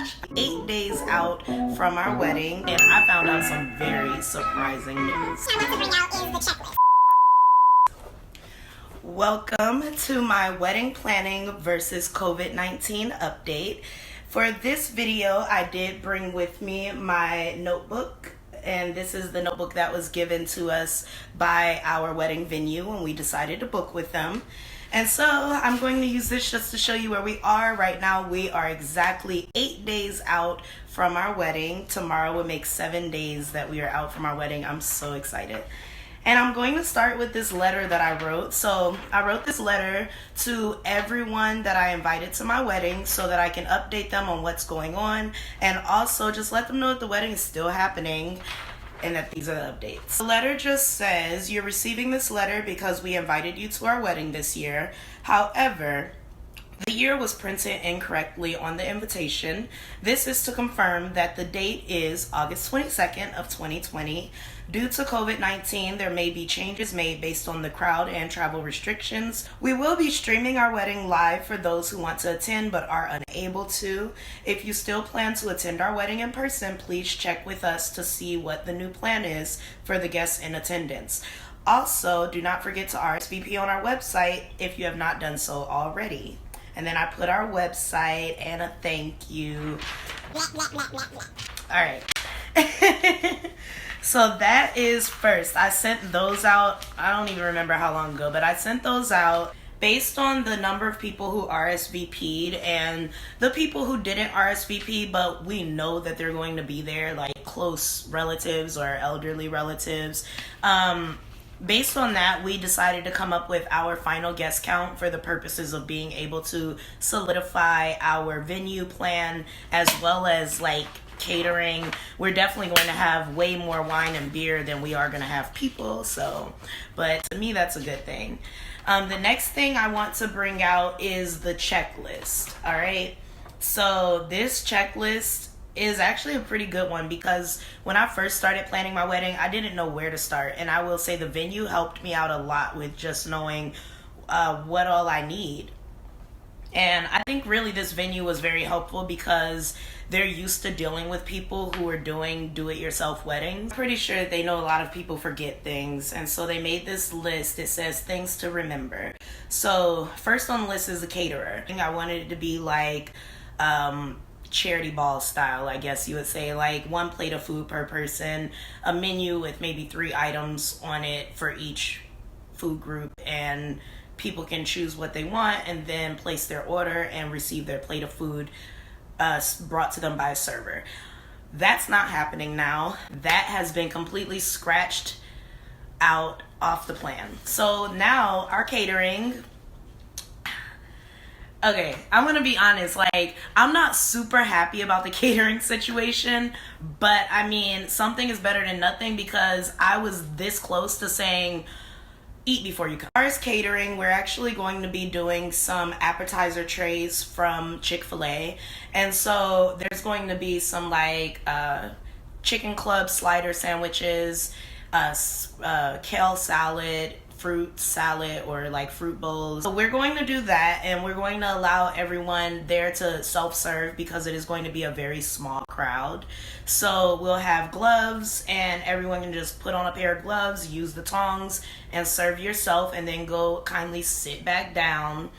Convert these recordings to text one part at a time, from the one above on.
gosh, 8 days out from our wedding, and I found out some very surprising news. What I want to bring out is the checklist. Welcome to my wedding planning versus COVID-19 update. For this video, I did bring with me my notebook, and this is the notebook that was given to us by our wedding venue when we decided to book with them. And so I'm going to use this just to show you where we are right now. We are exactly 8 days out from our wedding. Tomorrow will make 7 days that we are out from our wedding. I'm so excited. And I'm going to start with this letter that I wrote. So I wrote this letter to everyone that I invited to my wedding so that I can update them on what's going on and also just let them know that the wedding is still happening and that these are the updates. The letter just says, you're receiving this letter because we invited you to our wedding this year. However, the year was printed incorrectly on the invitation. This is to confirm that the date is August 22nd of 2020. Due to COVID-19, there may be changes made based on the crowd and travel restrictions. We will be streaming our wedding live for those who want to attend but are unable to. If you still plan to attend our wedding in person, please check with us to see what the new plan is for the guests in attendance. Also, do not forget to RSVP on our website if you have not done so already. And then I put our website and a thank you. All right. So that is first. I sent those out, I don't even remember how long ago, but I sent those out based on the number of people who RSVP'd and the people who didn't RSVP, but we know that they're going to be there, like close relatives or elderly relatives. Based on that, we decided to come up with our final guest count for the purposes of being able to solidify our venue plan as well as like catering. We're definitely going to have way more wine and beer than we are going to have people. So, but to me, that's a good thing. The next thing I want to bring out is the checklist. All right. So this checklist is actually a pretty good one because when I first started planning my wedding, I didn't know where to start. And I will say the venue helped me out a lot with just knowing what all I need. And I think really this venue was very helpful because they're used to dealing with people who are doing do-it-yourself weddings. I'm pretty sure they know a lot of people forget things. And so they made this list. It says things to remember. So first on the list is the caterer. I wanted it to be like charity ball style, I guess you would say, like 1 plate of food per person, a menu with maybe 3 items on it for each food group, and people can choose what they want and then place their order and receive their plate of food brought to them by a server. That's not happening now. That has been completely scratched out off the plan. So now our catering, okay, I'm gonna be honest, like, I'm not super happy about the catering situation, but I mean, something is better than nothing because I was this close to saying, eat before you come. As far as catering, we're actually going to be doing some appetizer trays from Chick-fil-A, and so there's going to be some like chicken club slider sandwiches, kale salad, fruit salad, or like fruit bowls. So we're going to do that, and we're going to allow everyone there to self-serve because it is going to be a very small crowd. So we'll have gloves, and everyone can just put on a pair of gloves, use the tongs, and serve yourself, and then go kindly sit back down.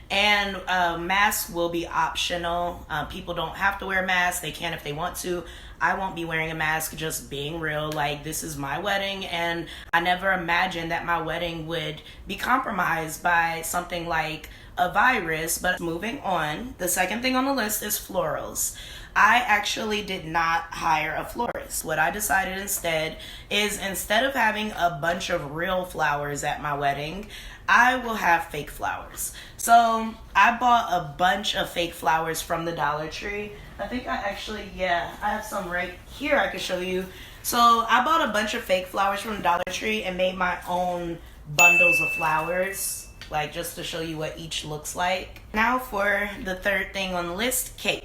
And masks will be optional. People don't have to wear masks. They can if they want to. I won't be wearing a mask, just being real. Like, this is my wedding, and I never imagined that my wedding would be compromised by something like a virus. But moving on, the second thing on the list is florals. I actually did not hire a florist. What I decided instead is, instead of having a bunch of real flowers at my wedding, I will have fake flowers. So I bought a bunch of fake flowers from the Dollar Tree. I think I have some right here I can show you. So I bought a bunch of fake flowers from the Dollar Tree and made my own bundles of flowers, like just to show you what each looks like. Now for the third thing on the list, cake.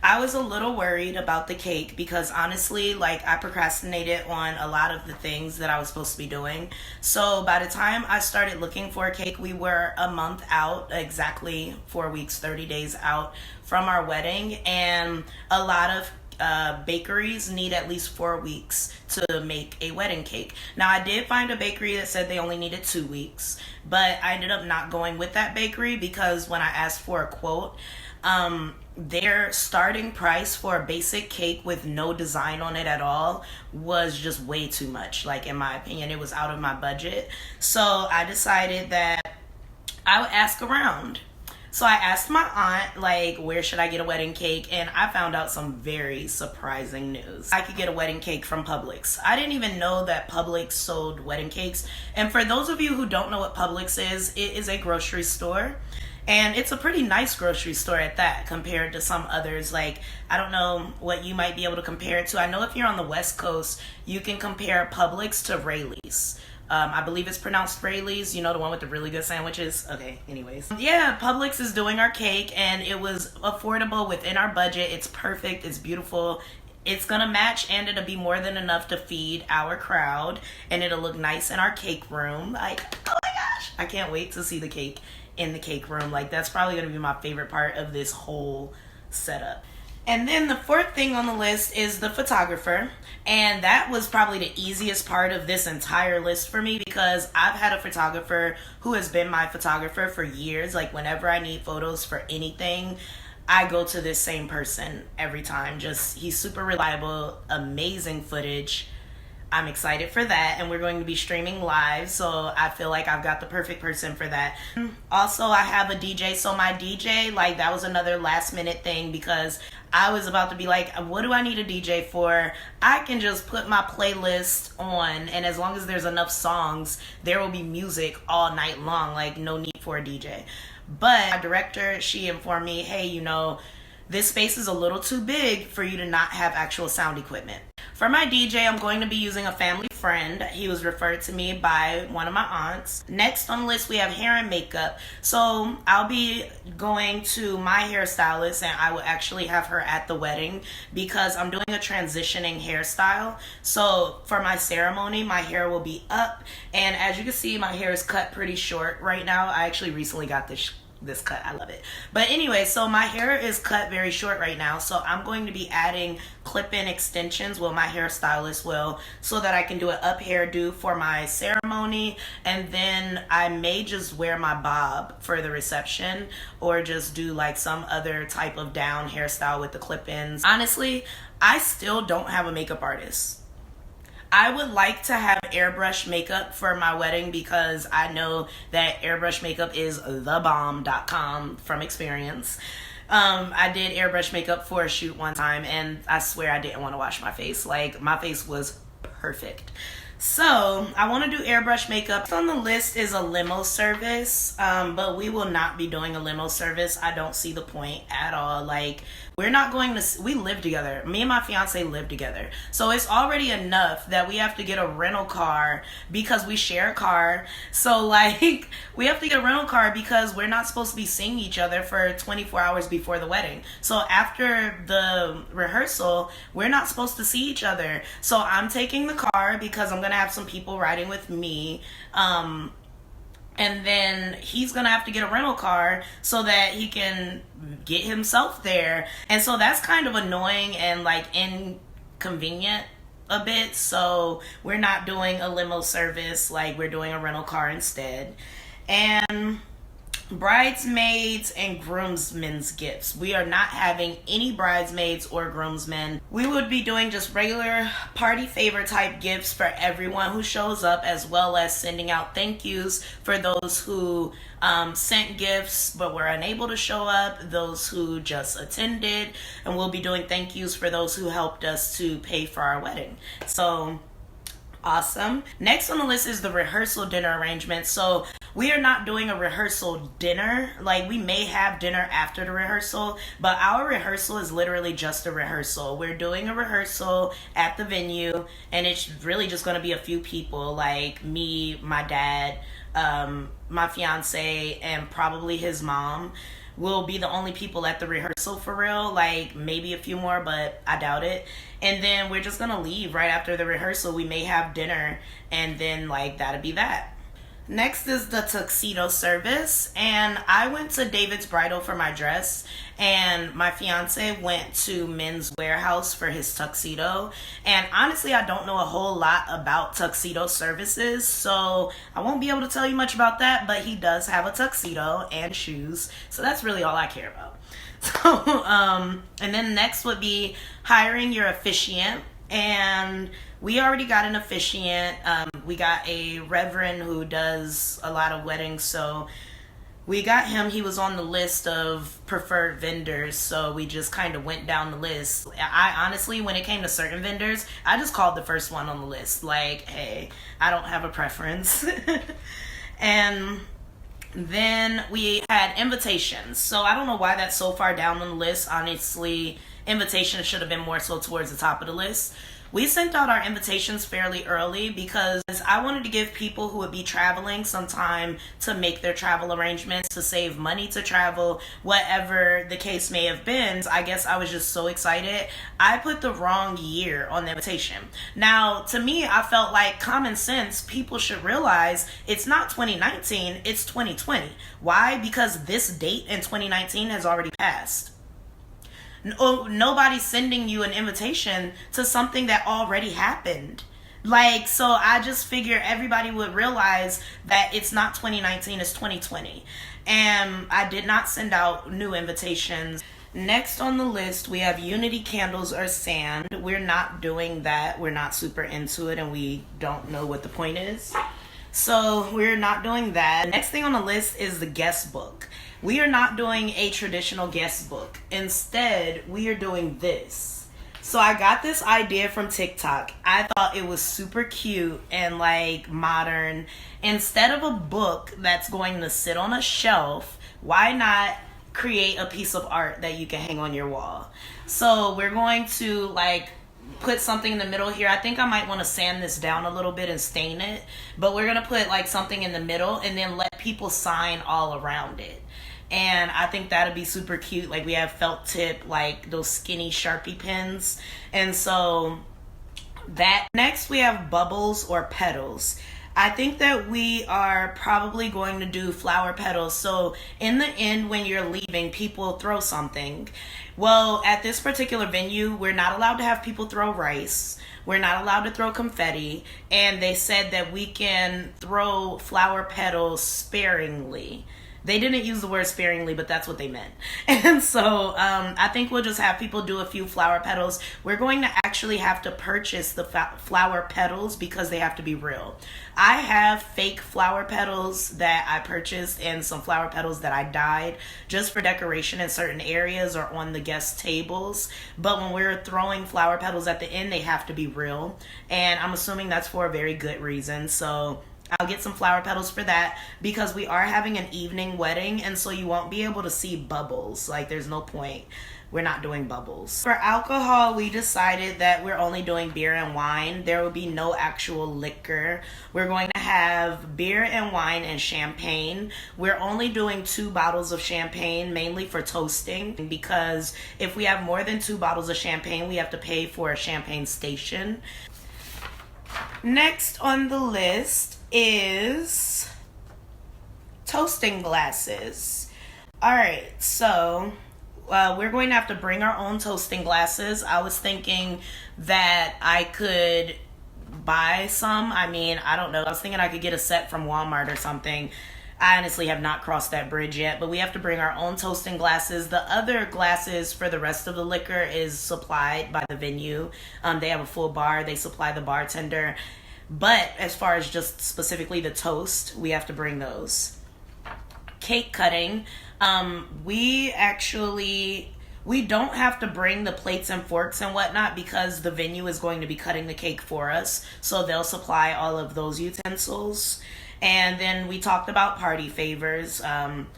I was a little worried about the cake because honestly, like, I procrastinated on a lot of the things that I was supposed to be doing. So by the time I started looking for a cake, we were a month out, exactly 4 weeks, 30 days out from our wedding. And a lot of bakeries need at least 4 weeks to make a wedding cake. Now, I did find a bakery that said they only needed 2 weeks, but I ended up not going with that bakery because when I asked for a quote, their starting price for a basic cake with no design on it at all was just way too much. Like, in my opinion, it was out of my budget. So I decided that I would ask around. So I asked my aunt, like, where should I get a wedding cake? And I found out some very surprising news. I could get a wedding cake from Publix. I didn't even know that Publix sold wedding cakes. And for those of you who don't know what Publix is, it is a grocery store. And it's a pretty nice grocery store at that compared to some others. Like, I don't know what you might be able to compare it to. I know if you're on the West Coast, you can compare Publix to Rayleigh's. I believe it's pronounced Rayleigh's, you know, the one with the really good sandwiches. Okay, anyways. Yeah, Publix is doing our cake and it was affordable within our budget. It's perfect. It's beautiful. It's gonna match and it'll be more than enough to feed our crowd and it'll look nice in our cake room. Like, oh my gosh, I can't wait to see the cake in the cake room. Like, that's probably gonna be my favorite part of this whole setup. And then the fourth thing on the list is the photographer. And that was probably the easiest part of this entire list for me because I've had a photographer who has been my photographer for years. Like, whenever I need photos for anything, I go to this same person every time. Just, he's super reliable, amazing footage. I'm excited for that, and we're going to be streaming live, so I feel like I've got the perfect person for that. Also, I have a DJ, so my DJ, like, that was another last minute thing because I was about to be like, what do I need a DJ for? I can just put my playlist on, and as long as there's enough songs, there will be music all night long, like, no need for a DJ. But my director, she informed me, hey, you know, this space is a little too big for you to not have actual sound equipment. For my DJ, I'm going to be using a family friend. He was referred to me by one of my aunts. Next on the list, we have hair and makeup. So I'll be going to my hairstylist and I will actually have her at the wedding because I'm doing a transitioning hairstyle. So for my ceremony, my hair will be up. And as you can see, my hair is cut pretty short right now. I actually recently got this cut. I love it. But anyway, so my hair is cut very short right now, so I'm going to be adding clip-in extensions, well, my hairstylist will, so that I can do an up hairdo for my ceremony, and then I may just wear my bob for the reception or just do like some other type of down hairstyle with the clip-ins. Honestly, I still don't have a makeup artist. I would like to have airbrush makeup for my wedding because I know that airbrush makeup is thebomb.com from experience. I did airbrush makeup for a shoot one time and I swear I didn't want to wash my face. Like, my face was perfect. So I want to do airbrush makeup. Next on the list is a limo service, but we will not be doing a limo service. I don't see the point at all. Like, we're not going to, we live together. Me and my fiance live together. So it's already enough that we have to get a rental car because we share a car. So like, we have to get a rental car because we're not supposed to be seeing each other for 24 hours before the wedding. So after the rehearsal, we're not supposed to see each other. So I'm taking the car because I'm going to have some people riding with me. And then he's gonna have to get a rental car so that he can get himself there. And so that's kind of annoying and like inconvenient a bit. So we're not doing a limo service, like we're doing a rental car instead. And bridesmaids and groomsmen's gifts. We are not having any bridesmaids or groomsmen. We would be doing just regular party favor type gifts for everyone who shows up, as well as sending out thank yous for those who sent gifts but were unable to show up, those who just attended, and we'll be doing thank yous for those who helped us to pay for our wedding. So awesome. Next on the list is the rehearsal dinner arrangement. So we are not doing a rehearsal dinner. Like, we may have dinner after the rehearsal, but our rehearsal is literally just a rehearsal. We're doing a rehearsal at the venue, and it's really just going to be a few people, like me, my dad, my fiance, and probably his mom. we'll be the only people at the rehearsal for real. Like maybe a few more, but I doubt it. And then we're just gonna leave right after the rehearsal. We may have dinner, and then like that'll be that. Next is the tuxedo service, and I went to David's Bridal for my dress, and my fiance went to Men's Warehouse for his tuxedo. And honestly, I don't know a whole lot about tuxedo services, so I won't be able to tell you much about that, but he does have a tuxedo and shoes, so that's really all I care about. So, and then next would be hiring your officiant, and we already got an officiant. We got a reverend who does a lot of weddings, so we got him. He was on the list of preferred vendors, so we just kind of went down the list. I honestly, when it came to certain vendors, I just called the first one on the list. Like, hey, I don't have a preference. And then we had invitations. So I don't know why that's so far down on the list. Honestly, invitations should have been more so towards the top of the list. We sent out our invitations fairly early because I wanted to give people who would be traveling some time to make their travel arrangements, to save money to travel, whatever the case may have been. I guess I was just so excited. I put the wrong year on the invitation. Now, to me, I felt like common sense, people should realize it's not 2019, it's 2020. Why? Because this date in 2019 has already passed. Nobody's sending you an invitation to something that already happened. Like, so I just figure everybody would realize that it's not 2019, it's 2020. And I did not send out new invitations. Next on the list, we have Unity candles or sand. We're not doing that. We're not super into it, and we don't know what the point is. So we're not doing that. Next thing on the list is the guest book. We are not doing a traditional guest book. Instead, we are doing this. So I got this idea from TikTok. I thought it was super cute and like modern. Instead of a book that's going to sit on a shelf, why not create a piece of art that you can hang on your wall? So we're going to like put something in the middle here. I think I might want to sand this down a little bit and stain it. But we're going to put like something in the middle and then let people sign all around it. And I think that'd be super cute. Like we have felt tip, like those skinny Sharpie pens. And so that next we have bubbles or petals. I think that we are probably going to do flower petals. So in the end, when you're leaving, people throw something. Well, at this particular venue, we're not allowed to have people throw rice. We're not allowed to throw confetti. And they said that we can throw flower petals sparingly. They didn't use the word sparingly, but that's what they meant. And so I think we'll just have people do a few flower petals. We're going to actually have to purchase the flower petals because they have to be real. I have fake flower petals that I purchased and some flower petals that I dyed just for decoration in certain areas or on the guest tables. But when we're throwing flower petals at the end, they have to be real. And I'm assuming that's for a very good reason. So I'll get some flower petals for that because we are having an evening wedding, and so you won't be able to see bubbles. Like, there's no point. We're not doing bubbles. For alcohol, we decided that we're only doing beer and wine. There will be no actual liquor. We're going to have beer and wine and champagne. We're only doing 2 bottles of champagne, mainly for toasting, because if we have more than 2 bottles of champagne, we have to pay for a champagne station. Next on the list is toasting glasses. All right, so we're going to have to bring our own toasting glasses. I was thinking that I could buy some. I mean, I don't know. I was thinking I could get a set from Walmart or something. I honestly have not crossed that bridge yet, but we have to bring our own toasting glasses. The other glasses for the rest of the liquor is supplied by the venue. They have a full bar. They supply the bartender. But as far as just specifically the toast, we have to bring those. Cake cutting. We don't have to bring the plates and forks and whatnot because the venue is going to be cutting the cake for us. So they'll supply all of those utensils. And then we talked about party favors.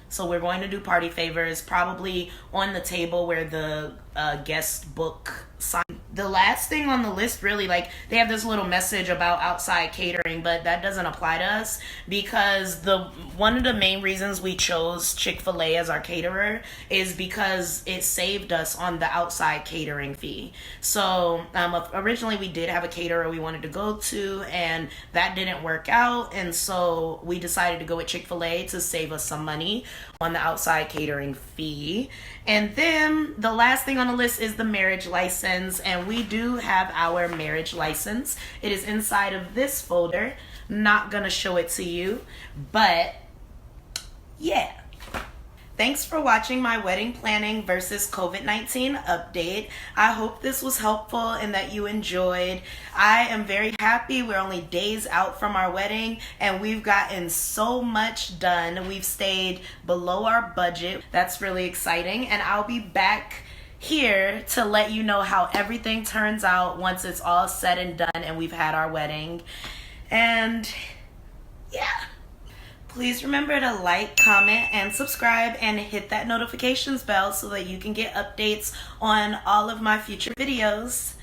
So we're going to do party favors probably on the table where the guest book sign the last thing on the list, really, like, they have this little message about outside catering, but that doesn't apply to us, because one of the main reasons we chose Chick-fil-A as our caterer is because it saved us on the outside catering fee. So originally we did have a caterer we wanted to go to, and that didn't work out, and so we decided to go with Chick-fil-A to save us some money on the outside catering fee. And then the last thing on the list is the marriage license, and we do have our marriage license. It is inside of this folder. Not gonna show it to you, but yeah. Thanks for watching my wedding planning versus COVID-19 update. I hope this was helpful and that you enjoyed. I am very happy. We're only days out from our wedding and we've gotten so much done. We've stayed below our budget. That's really exciting, and I'll be back here to let you know how everything turns out once it's all said and done and we've had our wedding. And yeah. Please remember to like, comment, and subscribe, and hit that notifications bell so that you can get updates on all of my future videos.